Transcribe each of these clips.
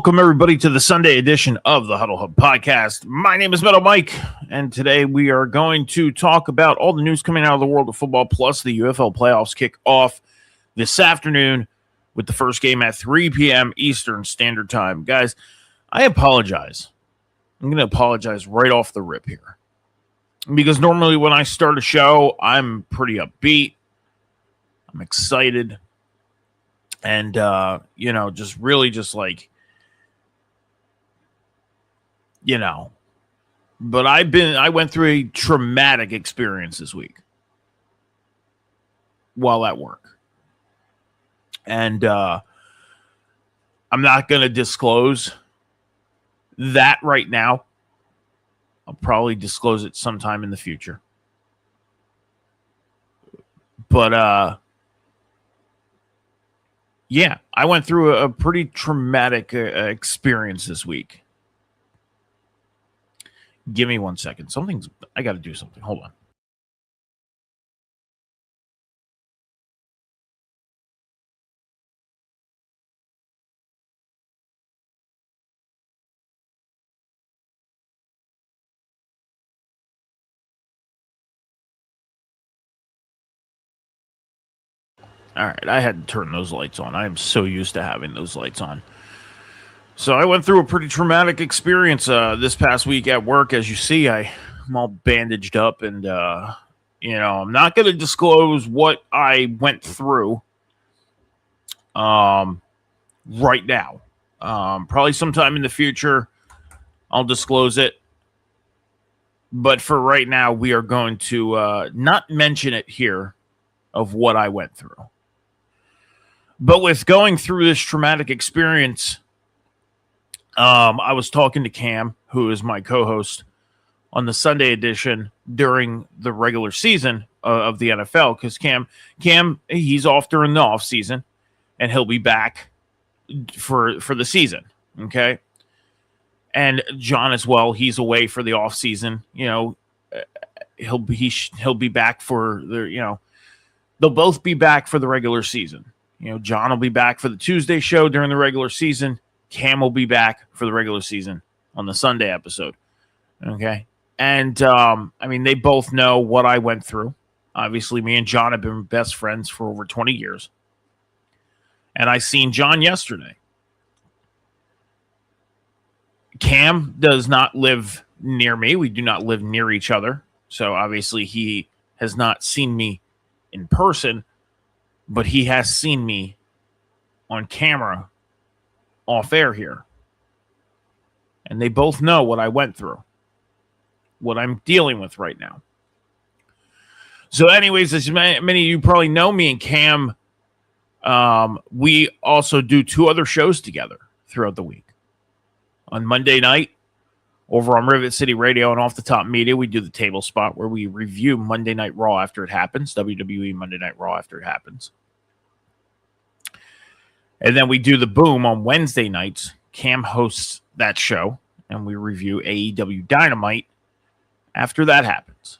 Welcome, everybody, to the Sunday edition of the Huddle Hub Podcast. My name is Metal Mike, and today we are going to talk about all the news coming out of the world of football, plus the UFL Playoffs kick off this afternoon with the first game at 3 p.m. Eastern Standard Time. Guys, I apologize. I'm going to apologize right off the rip here, because normally when I start a show, I'm pretty upbeat. I'm excited. And, just really just like, but I went through a traumatic experience this week while at work. And I'm not going to disclose that right now. I'll probably disclose it sometime in the future. But, I went through a pretty traumatic experience this week. Give me 1 second. I got to do something. Hold on. All right, I had to turn those lights on. I am so used to having those lights on. So I went through a pretty traumatic experience this past week at work. As you see, I'm all bandaged up, and I'm not going to disclose what I went through right now. Probably sometime in the future, I'll disclose it. But for right now, we are going to not mention it here of what I went through. But with going through this traumatic experience, I was talking to Cam, who is my co-host on the Sunday edition during the regular season of the NFL, because Cam, he's off during the off season, and he'll be back for the season. Okay. And John as well. He's away for the off season. He'll be back for the, they'll both be back for the regular season. John will be back for the Tuesday show during the regular season. Cam will be back for the regular season on the Sunday episode. Okay. And, they both know what I went through. Obviously, me and John have been best friends for over 20 years. And I seen John yesterday. Cam does not live near me. We do not live near each other. So, obviously, he has not seen me in person, but he has seen me on camera off air here. And they both know what I went through, what I'm dealing with right now. So anyways, as many of you probably know, me and Cam, we also do 2 other shows together throughout the week. On Monday night, over on Rivet City Radio and Off the Top Media, we do the Table Spot where we review Monday Night Raw after it happens, WWE Monday Night Raw after it happens. And then we do the Boom on Wednesday nights. Cam hosts that show, and we review AEW Dynamite after that happens.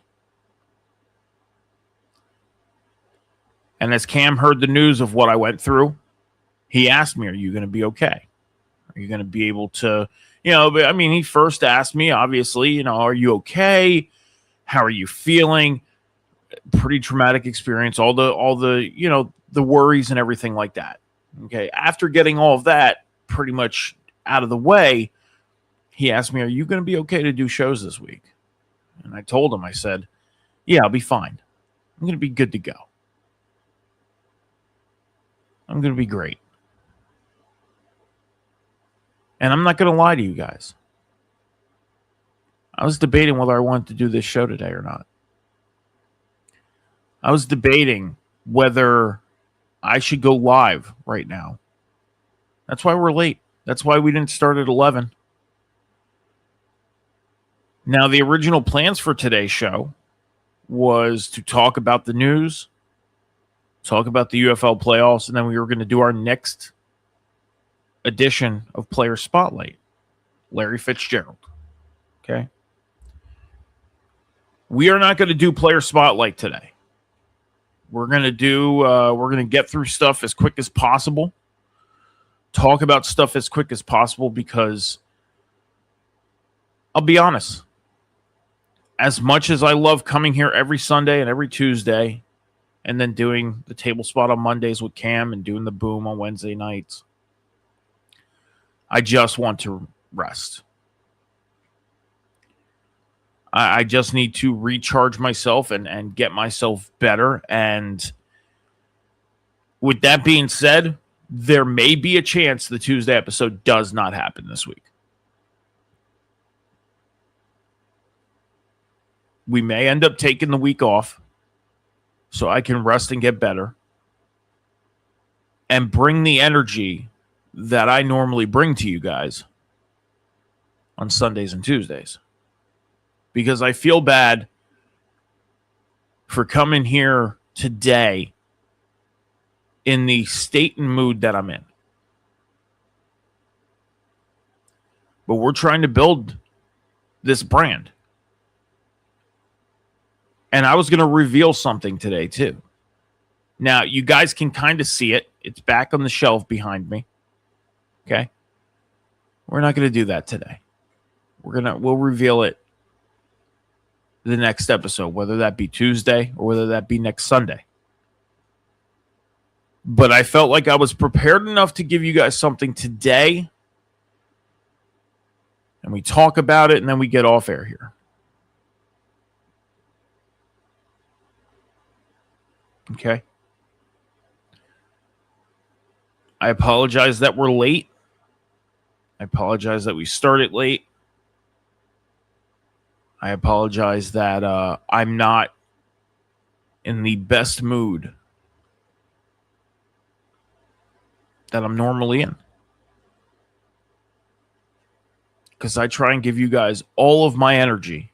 And as Cam heard the news of what I went through, he asked me, are you going to be okay? Are you going to be able to, he first asked me, obviously, are you okay? How are you feeling? Pretty traumatic experience, all the worries and everything like that. Okay. After getting all of that pretty much out of the way, he asked me, are you going to be okay to do shows this week? And I told him, I said, yeah, I'll be fine. I'm going to be good to go. I'm going to be great. And I'm not going to lie to you guys. I was debating whether I wanted to do this show today or not. I was debating whether I should go live right now. That's why we're late. That's why we didn't start at 11. Now, the original plans for today's show was to talk about the news, talk about the UFL playoffs, and then we were going to do our next edition of Player Spotlight, Larry Fitzgerald. Okay? We are not going to do Player Spotlight today. We're going to get through stuff as quick as possible, talk about stuff as quick as possible, because I'll be honest, as much as I love coming here every Sunday and every Tuesday, and then doing the Table Spot on Mondays with Cam and doing the Boom on Wednesday nights, I just want to rest. I just need to recharge myself and get myself better. And with that being said, there may be a chance the Tuesday episode does not happen this week. We may end up taking the week off so I can rest and get better and bring the energy that I normally bring to you guys on Sundays and Tuesdays. Because I feel bad for coming here today in the state and mood that I'm in. But we're trying to build this brand. And I was going to reveal something today, too. Now, you guys can kind of see it. It's back on the shelf behind me. Okay? We're not going to do that today. We'll reveal it the next episode, whether that be Tuesday or whether that be next Sunday. But I felt like I was prepared enough to give you guys something today. And we talk about it and then we get off air here. Okay. I apologize that we're late. I apologize that we started late. I apologize that I'm not in the best mood that I'm normally in. Because I try and give you guys all of my energy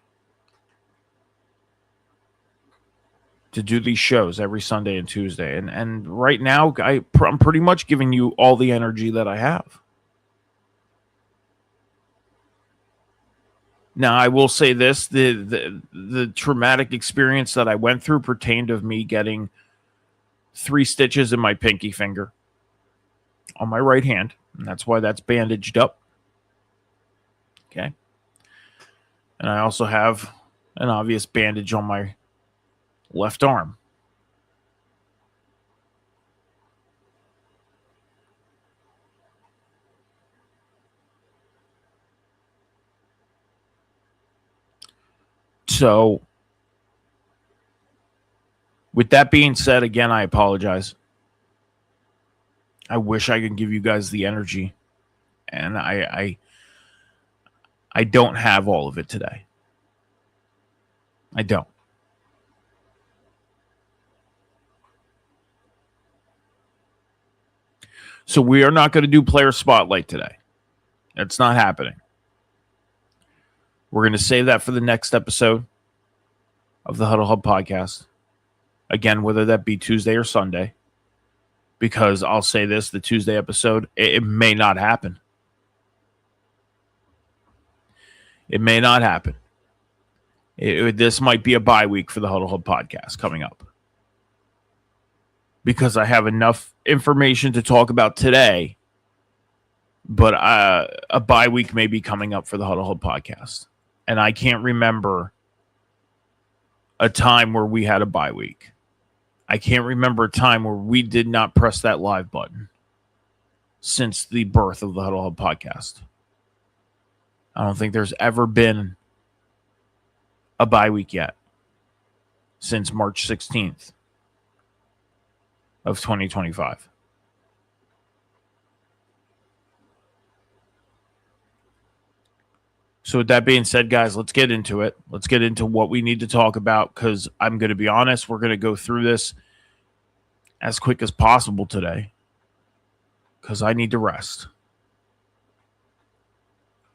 to do these shows every Sunday and Tuesday. And right now, I'm pretty much giving you all the energy that I have. Now, I will say this, the traumatic experience that I went through pertained of me getting 3 stitches in my pinky finger on my right hand, and that's why that's bandaged up. Okay. And I also have an obvious bandage on my left arm. So, with that being said, again, I apologize. I wish I could give you guys the energy. And I I don't have all of it today. I don't. So we are not going to do player spotlight today. That's not happening. We're going to save that for the next episode of the Huddle Hub podcast. Again, whether that be Tuesday or Sunday. Because I'll say this, the Tuesday episode, it may not happen. It may not happen. This might be a bye week for the Huddle Hub podcast coming up. Because I have enough information to talk about today, but a bye week may be coming up for the Huddle Hub podcast. And I can't remember a time where we had a bye week. I can't remember a time where we did not press that live button since the birth of the Huddle Hub podcast. I don't think there's ever been a bye week yet since March 16th of 2025. So with that being said, guys, let's get into it. Let's get into what we need to talk about, because I'm going to be honest, we're going to go through this as quick as possible today because I need to rest.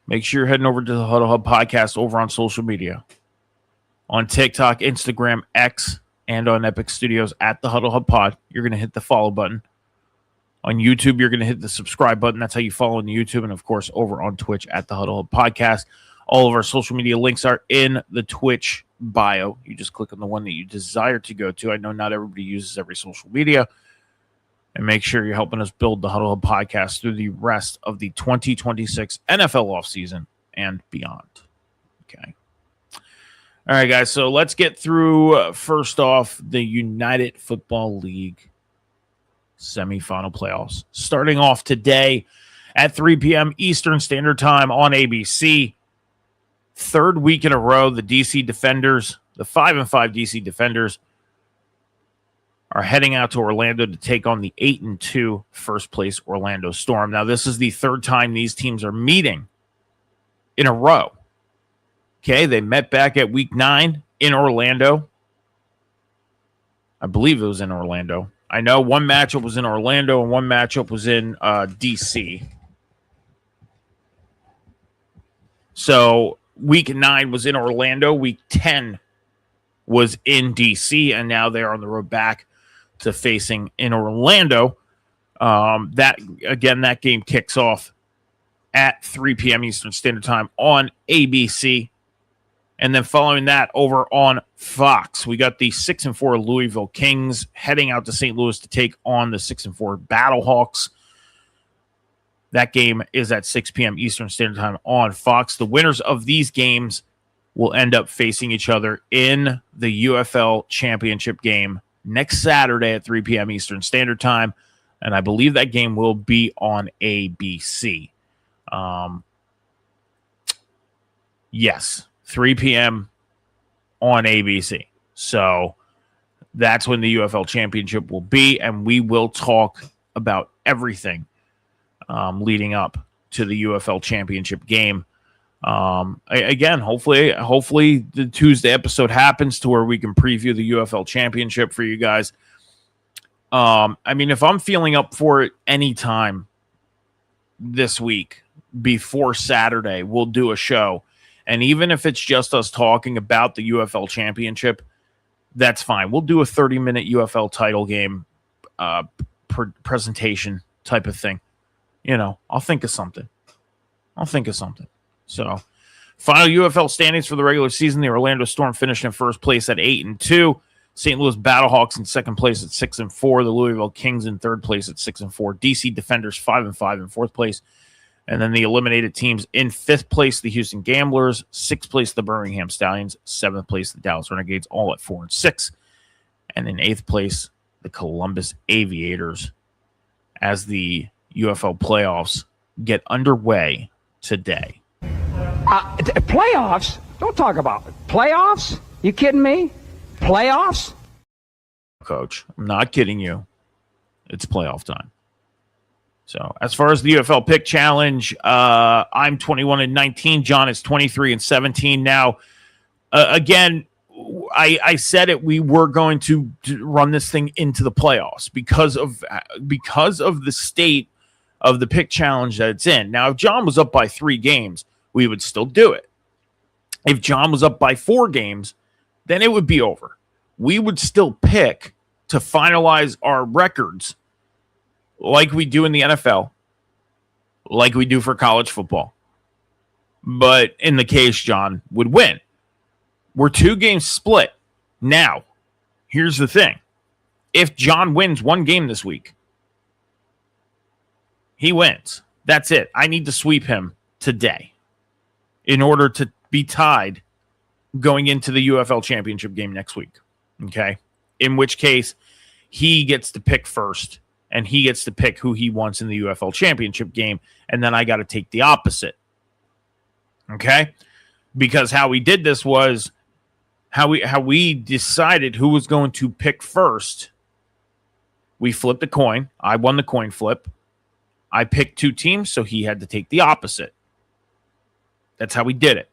Make sure you're heading over to the Huddle Hub podcast over on social media. On TikTok, Instagram, X, and on Epic Studios at the Huddle Hub Pod. You're going to hit the follow button. On YouTube, you're going to hit the subscribe button. That's how you follow on YouTube. And, of course, over on Twitch at the Huddle Hub Podcast. All of our social media links are in the Twitch bio. You just click on the one that you desire to go to. I know not everybody uses every social media. And make sure you're helping us build the Huddle Hub Podcast through the rest of the 2026 NFL offseason and beyond. Okay. All right, guys. So let's get through, first off, the United Football League semifinal playoffs. Starting off today at 3 p.m. Eastern Standard Time on ABC. Third week in a row, the DC Defenders, the 5-5 DC Defenders, are heading out to Orlando to take on the 8-2 first place Orlando Storm. Now, this is the third time these teams are meeting in a row. Okay, they met back at week 9 in Orlando. I believe it was in Orlando. I know one matchup was in Orlando and one matchup was in DC. So week 9 was in Orlando. Week 10 was in DC, and now they're on the road back to facing in Orlando. That game kicks off at 3 p.m. Eastern Standard Time on ABC. And then following that, over on Fox, we got the 6-4 Louisville Kings heading out to St. Louis to take on the 6-4 Battlehawks. That game is at 6 p.m. Eastern Standard Time on Fox. The winners of these games will end up facing each other in the UFL Championship game next Saturday at 3 p.m. Eastern Standard Time. And I believe that game will be on ABC. Yes. 3 p.m. on ABC. So that's when the UFL Championship will be, and we will talk about everything leading up to the UFL Championship game. Again, hopefully the Tuesday episode happens to where we can preview the UFL Championship for you guys. I mean, if I'm feeling up for it anytime this week before Saturday, we'll do a show. And even if it's just us talking about the UFL Championship, that's fine. We'll do a 30-minute UFL title game presentation type of thing. You know, I'll think of something. So, final UFL standings for the regular season. The Orlando Storm finished in first place at 8-2. St. Louis Battlehawks in second place at 6-4. The Louisville Kings in third place at 6-4. DC Defenders 5-5 in fourth place. And then the eliminated teams in fifth place, the Houston Gamblers, sixth place, the Birmingham Stallions, seventh place, the Dallas Renegades, all at 4-6. And in eighth place, the Columbus Aviators, as the UFL playoffs get underway today. Playoffs? Don't talk about it. Playoffs? You kidding me? Playoffs? Coach, I'm not kidding you. It's playoff time. So as far as the UFL pick challenge, I'm 21-19. John is 23-17. Now, again, I said it. We were going to run this thing into the playoffs because of the state of the pick challenge that it's in. Now, if John was up by 3 games, we would still do it. If John was up by 4 games, then it would be over. We would still pick to finalize our records like we do in the NFL, like we do for college football. But in the case, John would win. We're 2 games split. Now, here's the thing. If John wins 1 game this week, he wins. That's it. I need to sweep him today in order to be tied going into the UFL Championship game next week. Okay? In which case, he gets to pick first, and he gets to pick who he wants in the UFL Championship game, and then I got to take the opposite. Okay? Because how we did this was how we decided who was going to pick first. We flipped a coin. I won the coin flip. I picked 2 teams, so he had to take the opposite. That's how we did it.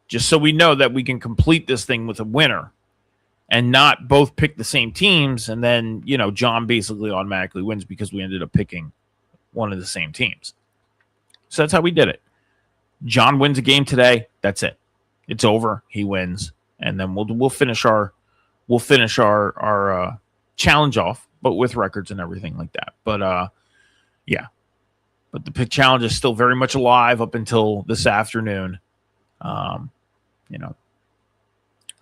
Just so we know that we can complete this thing with a winner and not both pick the same teams, and then, John basically automatically wins because we ended up picking one of the same teams. So that's how we did it. John wins a game today. That's it. It's over. He wins, and then we'll finish our challenge off, but with records and everything like that. But yeah. But the pick challenge is still very much alive up until this afternoon.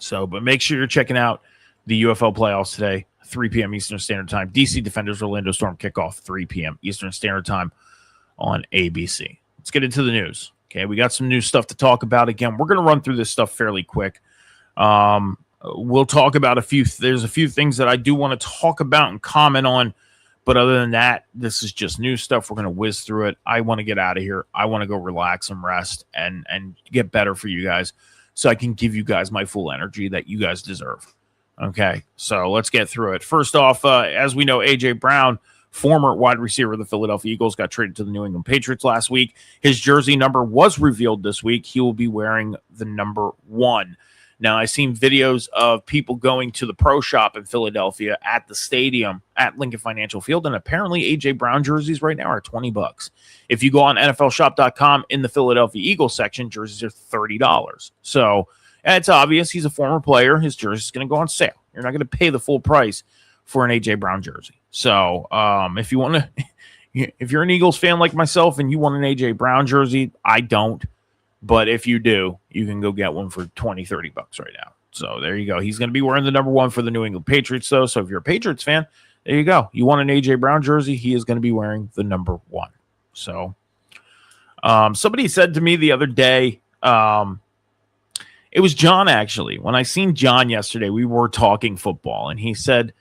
So, but make sure you're checking out the UFL playoffs today, 3 p.m. Eastern Standard Time. DC Defenders, Orlando Storm kickoff, 3 p.m. Eastern Standard Time on ABC. Let's get into the news. Okay, we got some new stuff to talk about. Again, we're going to run through this stuff fairly quick. We'll talk about there's a few things that I do want to talk about and comment on. But other than that, this is just new stuff. We're going to whiz through it. I want to get out of here. I want to go relax and rest and get better for you guys so I can give you guys my full energy that you guys deserve. Okay, so let's get through it. First off, as we know, A.J. Brown, former wide receiver of the Philadelphia Eagles, got traded to the New England Patriots last week. His jersey number was revealed this week. He will be wearing the number 1. Now, I've seen videos of people going to the pro shop in Philadelphia at the stadium at Lincoln Financial Field, and apparently A.J. Brown jerseys right now are $20. If you go on NFLshop.com in the Philadelphia Eagles section, jerseys are $30. So it's obvious he's a former player. His jersey is going to go on sale. You're not going to pay the full price for an A.J. Brown jersey. So if you want to, if you're an Eagles fan like myself and you want an A.J. Brown jersey, I don't. But if you do, you can go get one for $20-$30 right now. So there you go. He's going to be wearing the number 1 for the New England Patriots, though. So if you're a Patriots fan, there you go. You want an A.J. Brown jersey, he is going to be wearing the number 1. So somebody said to me the other day, it was John, actually. When I seen John yesterday, we were talking football, and he said,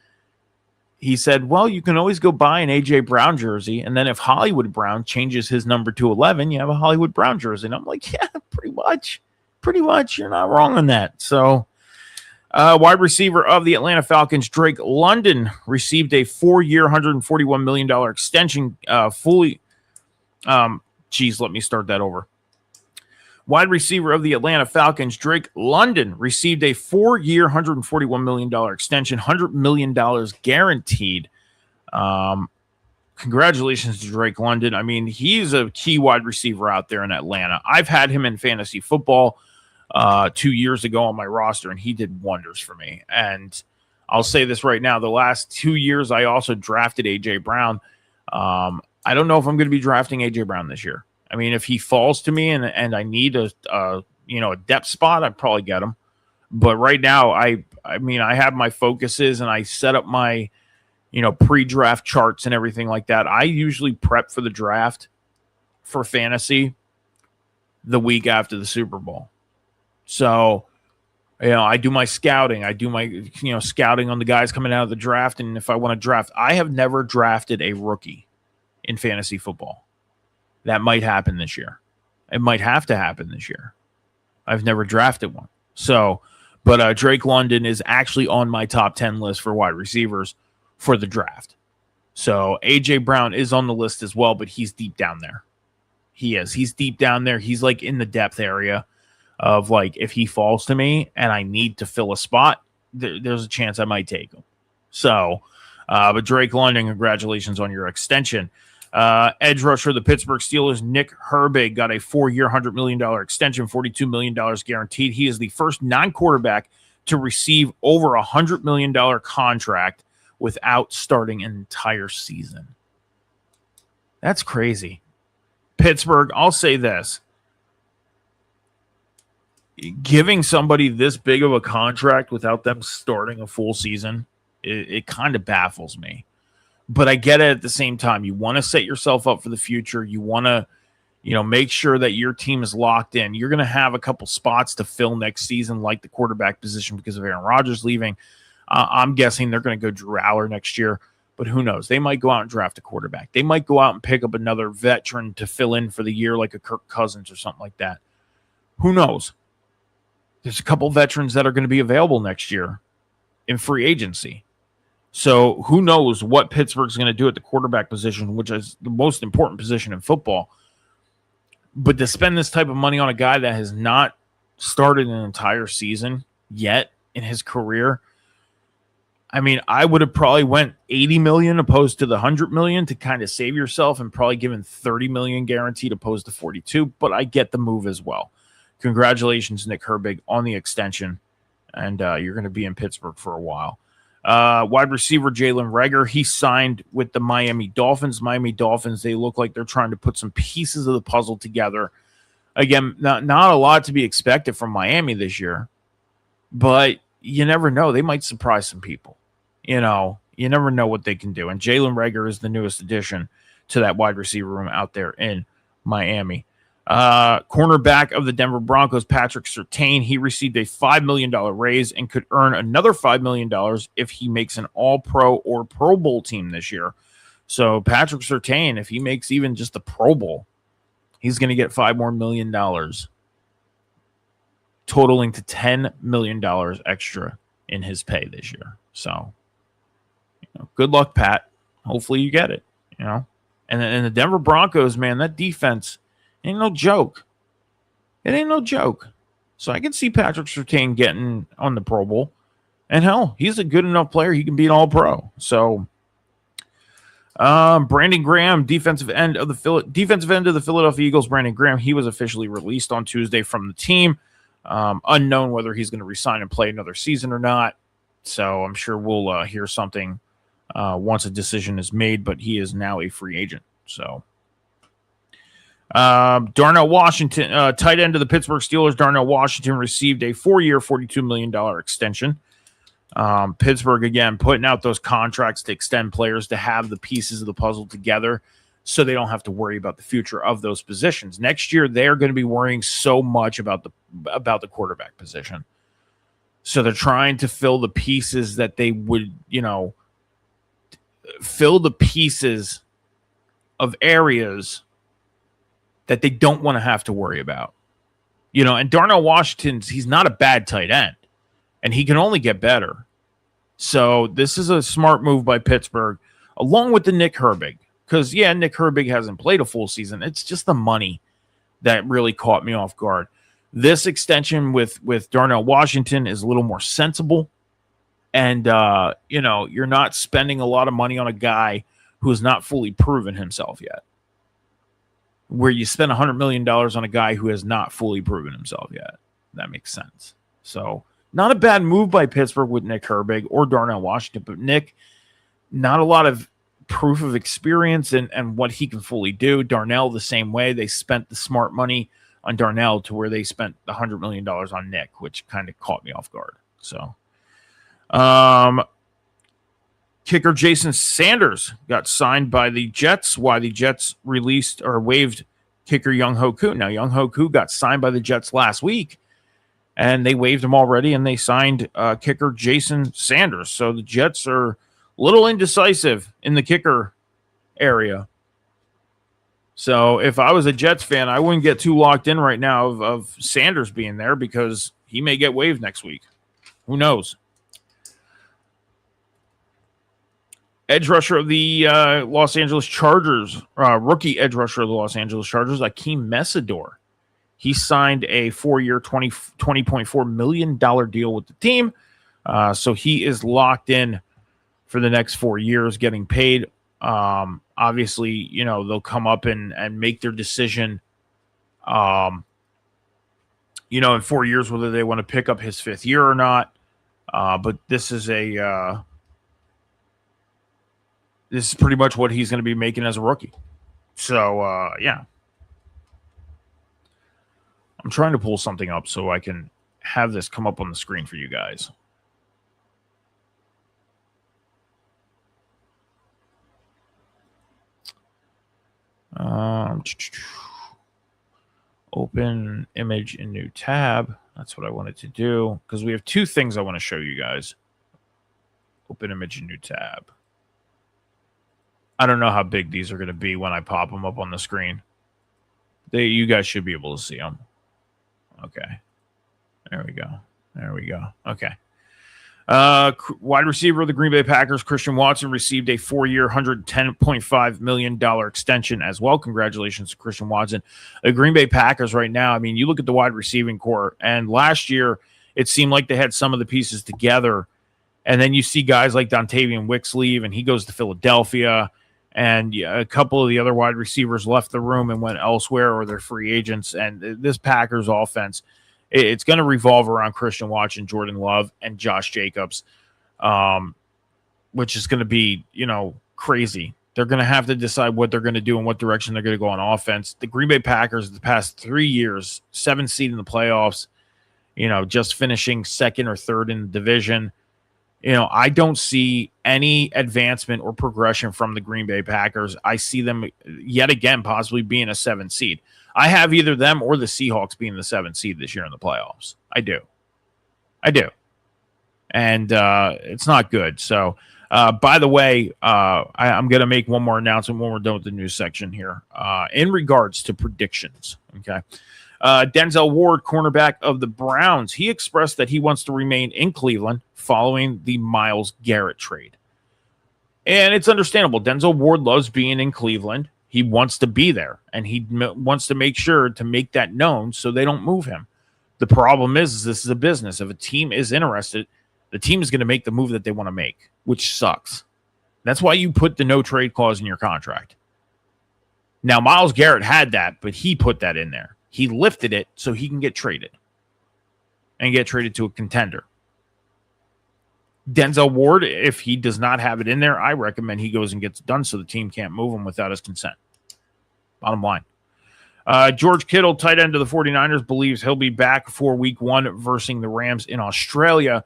well, you can always go buy an A.J. Brown jersey, and then if Hollywood Brown changes his number to 11, you have a Hollywood Brown jersey. And I'm like, yeah, pretty much. You're not wrong on that. So wide receiver of the Atlanta Falcons, Drake London, received a 4-year, $141 million extension let me start that over. Wide receiver of the Atlanta Falcons, Drake London, received a 4-year, $141 million extension, $100 million guaranteed. Congratulations to Drake London. I mean, he's a key wide receiver out there in Atlanta. I've had him in fantasy football 2 years ago on my roster, and he did wonders for me. And I'll say this right now. The last 2 years, I also drafted A.J. Brown. I don't know if I'm going to be drafting A.J. Brown this year. I mean, if he falls to me and I need a depth spot, I'd probably get him. But right now, I have my focuses and I set up my, pre-draft charts and everything like that. I usually prep for the draft for fantasy the week after the Super Bowl. So, I do my scouting. I do my, scouting on the guys coming out of the draft. And if I want to draft, I have never drafted a rookie in fantasy football. That might happen this year. It might have to happen this year. I've never drafted one. So, but Drake London is actually on my top 10 list for wide receivers for the draft. So A.J. Brown is on the list as well, but he's deep down there. He is. He's deep down there. He's like in the depth area of like if he falls to me and I need to fill a spot, there's a chance I might take him. So, but Drake London, congratulations on your extension. Edge rusher of the Pittsburgh Steelers, Nick Herbig, got a 4-year, $100 million extension, $42 million guaranteed. He is the first non-quarterback to receive over a $100 million contract without starting an entire season. That's crazy. Pittsburgh, I'll say this. Giving somebody this big of a contract without them starting a full season, it kind of baffles me. But I get it at the same time. You want to set yourself up for the future. You want to, make sure that your team is locked in. You're going to have a couple spots to fill next season, like the quarterback position because of Aaron Rodgers leaving. I'm guessing they're going to go Drew Aller next year. But who knows? They might go out and draft a quarterback. They might go out and pick up another veteran to fill in for the year, like a Kirk Cousins or something like that. Who knows? There's a couple veterans that are going to be available next year in free agency. So who knows what Pittsburgh's going to do at the quarterback position, which is the most important position in football. But to spend this type of money on a guy that has not started an entire season yet in his career, I mean, I would have probably went 80 million opposed to the 100 million to kind of save yourself and probably given 30 million guaranteed opposed to 42, but I get the move as well. Congratulations, Nick Herbig, on the extension, and you're going to be in Pittsburgh for a while. Wide receiver Jalen Reagor, he signed with the Miami Dolphins. Miami Dolphins, they look like they're trying to put some pieces of the puzzle together. Again, not a lot to be expected from Miami this year, but you never know. They might surprise some people. You never know what they can do. And Jalen Reagor is the newest addition to that wide receiver room out there in Miami. Cornerback of the Denver Broncos, Patrick Surtain, he received a $5 million raise and could earn another $5 million if he makes an All-Pro or Pro Bowl team this year. So Patrick Surtain, if he makes even just the Pro Bowl, he's going to get $5 million more, totaling to $10 million extra in his pay this year. So, good luck, Pat. Hopefully you get it, And the Denver Broncos, man, that defense ain't no joke. It ain't no joke. So I can see Patrick Surtain getting on the Pro Bowl. And hell, he's a good enough player. He can be an All-Pro. So, Brandon Graham, defensive end of the Philadelphia Eagles, Brandon Graham, he was officially released on Tuesday from the team. Unknown whether he's going to resign and play another season or not. So I'm sure we'll hear something once a decision is made, but he is now a free agent. So Darnell Washington, tight end of the Pittsburgh Steelers, Darnell Washington received a 4-year, $42 million extension. Pittsburgh, again, putting out those contracts to extend players to have the pieces of the puzzle together so they don't have to worry about the future of those positions. Next year, they're going to be worrying so much about the quarterback position. So they're trying to fill the pieces that they would, fill the pieces of areas that they don't want to have to worry about. And Darnell Washington, he's not a bad tight end, and he can only get better. So this is a smart move by Pittsburgh, along with the Nick Herbig. Because, Nick Herbig hasn't played a full season. It's just the money that really caught me off guard. This extension with Darnell Washington is a little more sensible. And, you're not spending a lot of money on a guy who has not fully proven himself yet. Where you spend $100 million on a guy who has not fully proven himself yet. That makes sense. So, not a bad move by Pittsburgh with Nick Herbig or Darnell Washington. But Nick, not a lot of proof of experience and what he can fully do. Darnell the same way. They spent the smart money on Darnell to where they spent the $100 million on Nick, which kind of caught me off guard. So, kicker Jason Sanders got signed by the Jets. Why the Jets released or waived kicker Young Ho Koo. Now, Young Ho Koo got signed by the Jets last week, and they waived him already, and they signed kicker Jason Sanders. So the Jets are a little indecisive in the kicker area. So if I was a Jets fan, I wouldn't get too locked in right now of Sanders being there because he may get waived next week. Who knows? edge rusher of the Los Angeles Chargers, rookie edge rusher of the Los Angeles Chargers, Akeem Messidor. He signed a 4-year, $20.4 million deal with the team. So he is locked in for the next 4 years getting paid. Obviously, you know, they'll come up and make their decision, you know, in 4 years, whether they want to pick up his 5th year or not. But this is this is pretty much what he's going to be making as a rookie. So, yeah. I'm trying to pull something up so I can have this come up on the screen for you guys. Open image in new tab. That's what I wanted to do because we have 2 things I want to show you guys. Open image in new tab. I don't know how big these are going to be when I pop them up on the screen. You guys should be able to see them. Okay. There we go. There we go. Okay. Wide receiver of the Green Bay Packers, Christian Watson, received a 4-year, $110.5 million extension as well. Congratulations to Christian Watson. The Green Bay Packers right now, I mean, you look at the wide receiving core, and last year it seemed like they had some of the pieces together, and then you see guys like Dontavian Wicks leave, and he goes to Philadelphia, and a couple of the other wide receivers left the room and went elsewhere, or they're free agents, and this Packers offense, it's going to revolve around Christian Watson, Jordan Love, and Josh Jacobs, which is going to be, you know, crazy. They're going to have to decide what they're going to do and what direction they're going to go on offense. The Green Bay Packers, the past 3 years, 7th seed in the playoffs, you know, just finishing 2nd or 3rd in the division. You know, I don't see any advancement or progression from the Green Bay Packers. I see them yet again possibly being a 7th seed. I have either them or the Seahawks being the 7th seed this year in the playoffs. I do. And it's not good. So, by the way, I'm going to make one more announcement when we're done with the news section here in regards to predictions. Okay. Denzel Ward, cornerback of the Browns, he expressed that he wants to remain in Cleveland following the Myles Garrett trade. And it's understandable. Denzel Ward loves being in Cleveland. He wants to be there, and he wants to make sure to make that known so they don't move him. The problem is this is a business. If a team is interested, the team is going to make the move that they want to make, which sucks. That's why you put the no trade clause in your contract. Now, Myles Garrett had that, but he put that in there. He lifted it so he can get traded and get traded to a contender. Denzel Ward, if he does not have it in there, I recommend he goes and gets it done so the team can't move him without his consent. Bottom line. George Kittle, tight end of the 49ers, believes he'll be back for week 1 versus the Rams in Australia.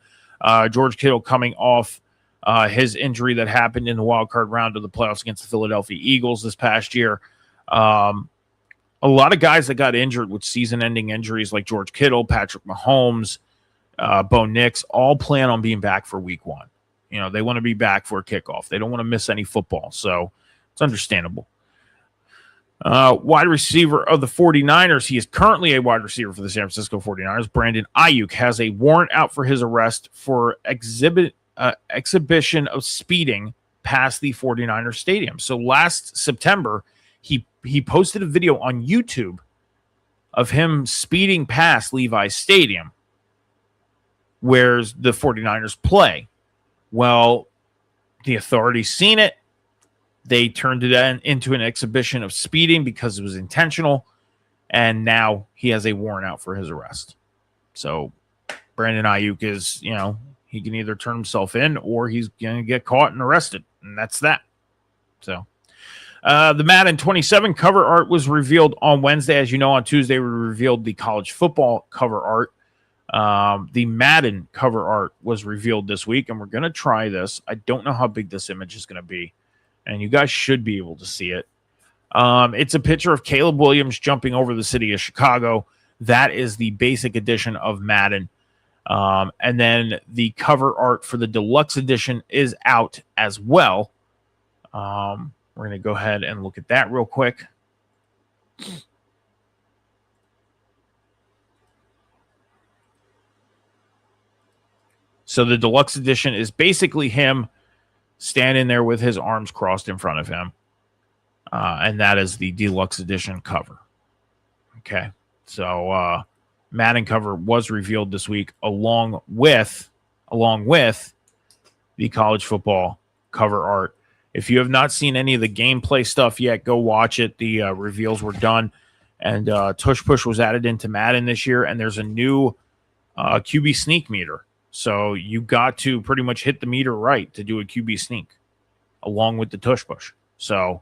George Kittle coming off his injury that happened in the wild card round of the playoffs against the Philadelphia Eagles this past year. A lot of guys that got injured with season-ending injuries like George Kittle, Patrick Mahomes, Bo Nix, all plan on being back for week 1. You know, they want to be back for a kickoff. They don't want to miss any football, so it's understandable. Wide receiver of the 49ers, he is currently a wide receiver for the San Francisco 49ers. Brandon Ayuk has a warrant out for his arrest for exhibition of speeding past the 49ers stadium. So last September, he posted a video on YouTube of him speeding past Levi's Stadium, where the 49ers play. Well, the authorities seen it. They turned it into an exhibition of speeding because it was intentional, and now he has a warrant out for his arrest. So Brandon Ayuk is, you know, he can either turn himself in or he's going to get caught and arrested, and that's that. So the Madden 27 cover art was revealed on Wednesday. As you know, on Tuesday, we revealed the college football cover art. The Madden cover art was revealed this week, and we're going to try this. I don't know how big this image is going to be, and you guys should be able to see it. It's a picture of Caleb Williams jumping over the city of Chicago. That is the basic edition of Madden. And then the cover art for the deluxe edition is out as well. We're going to go ahead and look at that real quick. So the deluxe edition is basically him standing there with his arms crossed in front of him. And that is the deluxe edition cover. Okay. So Madden cover was revealed this week along with the college football cover art. If you have not seen any of the gameplay stuff yet, go watch it. The reveals were done, and Tush Push was added into Madden this year, and there's a new QB sneak meter. So you got to pretty much hit the meter right to do a QB sneak along with the Tush Push. So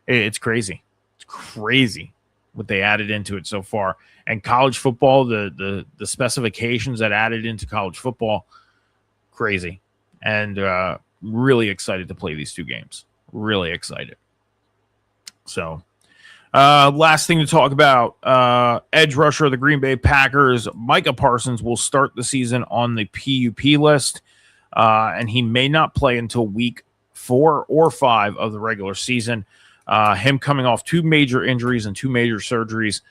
it's crazy. It's crazy what they added into it so far. And college football, the specifications that added into college football, crazy. And really excited to play these two games. Really excited. So last thing to talk about, edge rusher of the Green Bay Packers, Micah Parsons, will start the season on the PUP list. And he may not play until week 4 or 5 of the regular season. Him coming off 2 major injuries and 2 major surgeries.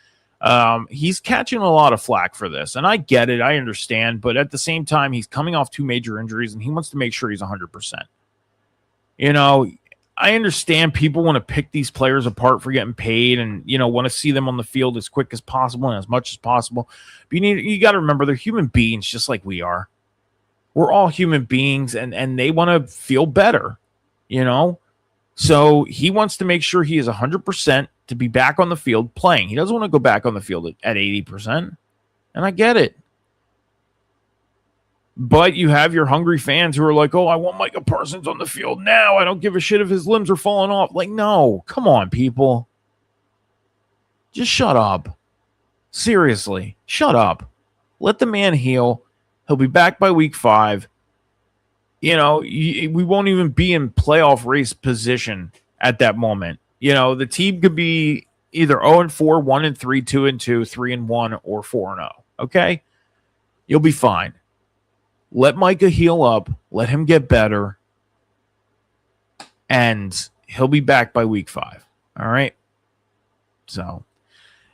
He's catching a lot of flack for this, and I get it. I understand. But at the same time, he's coming off 2 major injuries, and he wants to make sure he's 100%. You know, I understand people want to pick these players apart for getting paid and, you know, want to see them on the field as quick as possible and as much as possible. But you got to remember, they're human beings just like we are. We're all human beings, and they want to feel better, you know? So he wants to make sure he is 100% to be back on the field playing. He doesn't want to go back on the field at 80%. And I get it. But you have your hungry fans who are like, oh, I want Micah Parsons on the field now. I don't give a shit if his limbs are falling off. Like, no, come on, people. Just shut up. Seriously, shut up. Let the man heal. He'll be back by week 5. You know, we won't even be in playoff race position at that moment. You know, the team could be either 0-4, 1-3, 2-2, 3-1, or 4-0. Okay? You'll be fine. Let Micah heal up. Let him get better. And he'll be back by week 5. All right? So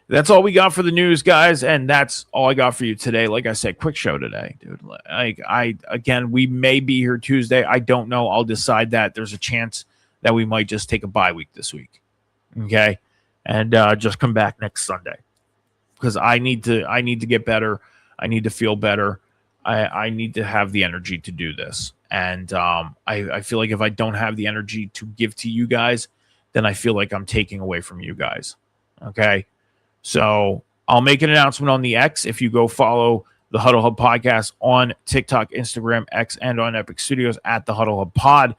that's all we got for the news, guys, and that's all I got for you today. Like I said, quick show today, dude. Again, we may be here Tuesday. I don't know. I'll decide that. There's a chance that we might just take a bye week this week, okay, and just come back next Sunday because I need to get better. I need to feel better. I need to have the energy to do this, and I feel like if I don't have the energy to give to you guys, then I feel like I'm taking away from you guys, okay. So I'll make an announcement on the X. If you go follow the Huddle Hub Podcast on TikTok, Instagram, X, and on Epic Studios at the Huddle Hub Pod,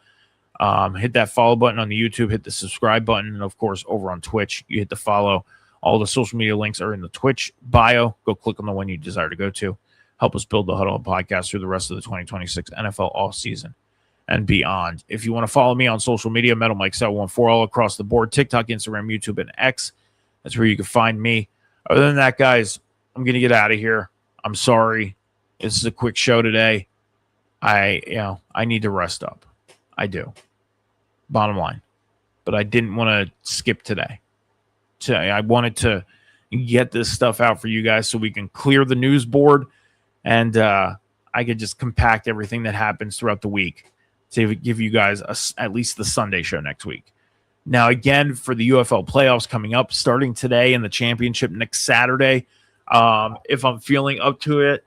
hit that follow button on the YouTube, hit the subscribe button, and of course over on Twitch, you hit the follow. All the social media links are in the Twitch bio. Go click on the one you desire to go to. Help us build the Huddle Hub Podcast through the rest of the 2026 NFL offseason and beyond. If you want to follow me on social media, Metal Mike 714 all across the board, TikTok, Instagram, YouTube, and X. That's where you can find me. Other than that, guys, I'm going to get out of here. I'm sorry. This is a quick show today. I need to rest up. I do. Bottom line. But I didn't want to skip today. I wanted to get this stuff out for you guys so we can clear the news board and I could just compact everything that happens throughout the week to give you guys at least the Sunday show next week. Now, again, for the UFL playoffs coming up, starting today and the championship next Saturday, if I'm feeling up to it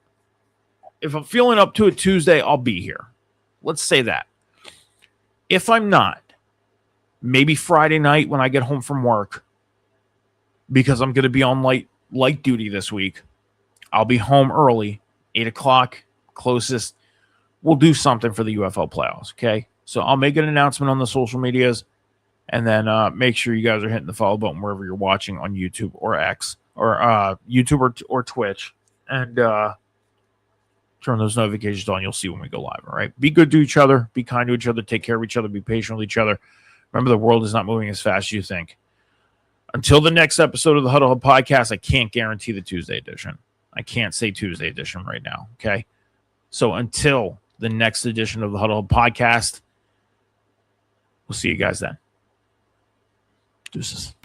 Tuesday, I'll be here. Let's say that. If I'm not, maybe Friday night when I get home from work, because I'm going to be on light duty this week, I'll be home early, 8 o'clock, closest. We'll do something for the UFL playoffs, okay? So I'll make an announcement on the social medias. And then make sure you guys are hitting the follow button wherever you're watching on YouTube or X or YouTube or Twitch. And turn those notifications on. You'll see when we go live, all right? Be good to each other. Be kind to each other. Take care of each other. Be patient with each other. Remember, the world is not moving as fast as you think. Until the next episode of the Huddle Hub Podcast, I can't guarantee the Tuesday edition. I can't say Tuesday edition right now, okay? So until the next edition of the Huddle Hub Podcast, we'll see you guys then. Deuces.